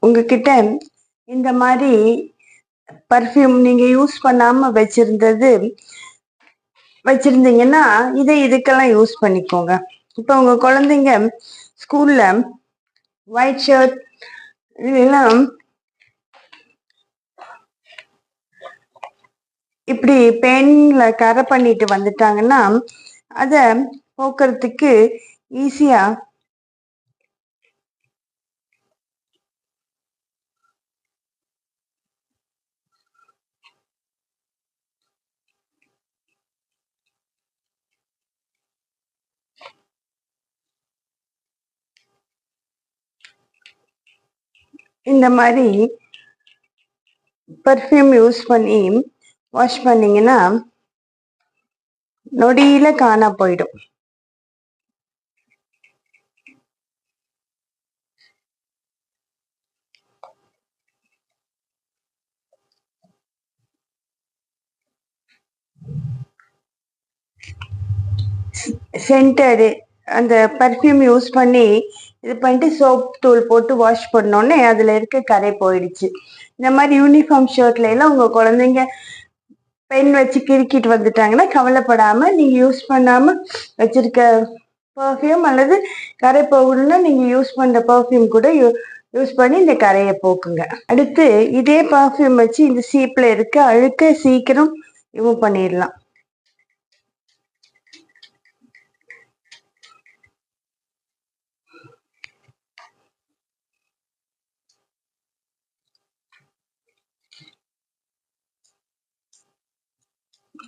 உங்ககிட்ட இந்த மாதிரி பர்ஃப்யூம் நீங்க யூஸ் பண்ணாம வச்சிருந்தீங்கன்னா இதுக்கெல்லாம் யூஸ் பண்ணிக்கோங்க. இப்போ உங்க குழந்தைங்க ஸ்கூல்ல ஒயிட் ஷர்ட் இதெல்லாம் இப்படி பென்ல கரை பண்ணிட்டு வந்துட்டாங்கன்னா அதை போக்குறதுக்கு ஈஸியா இந்த மாதிரி பர்ஃப்யூம் யூஸ் பண்ணி வாஷ் பண்ணீங்கன்னா நொடியில காணா போயிடும். சென்டடு அந்த பர்ஃப்யூம் யூஸ் பண்ணி இது பண்ணிட்டு சோப் தூள் போட்டு வாஷ் பண்ணோடனே அதுல இருக்க கரை போயிடுச்சு. இந்த மாதிரி யூனிஃபார்ம் ஷர்ட்ல எல்லாம் உங்க குழந்தைங்க பென் வச்சு கிறுக்கிட்டு வந்துட்டாங்கன்னா கவலைப்படாம நீங்க யூஸ் பண்ணாம வச்சிருக்க பர்ஃப்யூம் அல்லது கரை போகணும்னா நீங்க யூஸ் பண்ற பர்ஃப்யூம் கூட யூஸ் பண்ணி இந்த கரையை போக்குங்க. அடுத்து இதே பர்ஃப்யூம் வச்சு இந்த சீப்ல இருக்க அழுக்க சீக்கிரம் ரிமூவ் பண்ணிடலாம்.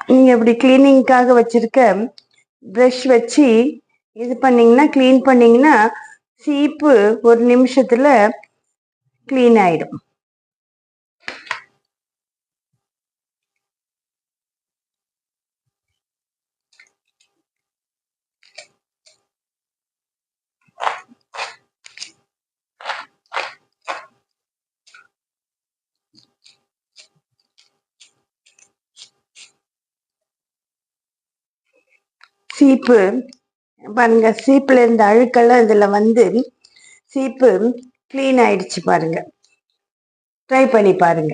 நீங்க இப்படி கிளீனிங்காக வச்சிருக்க ப்ரஷ் வச்சு இது பண்ணீங்கன்னா கிளீன் பண்ணீங்கன்னா சீப்பு ஒரு நிமிஷத்துல கிளீன் ஆயிடும். சீப்பு பாருங்க, சீப்புல இருந்த அழுக்கெல்லாம் இதுல வந்து சீப்பு கிளீன் ஆயிடுச்சு பாருங்க. ட்ரை பண்ணி பாருங்க.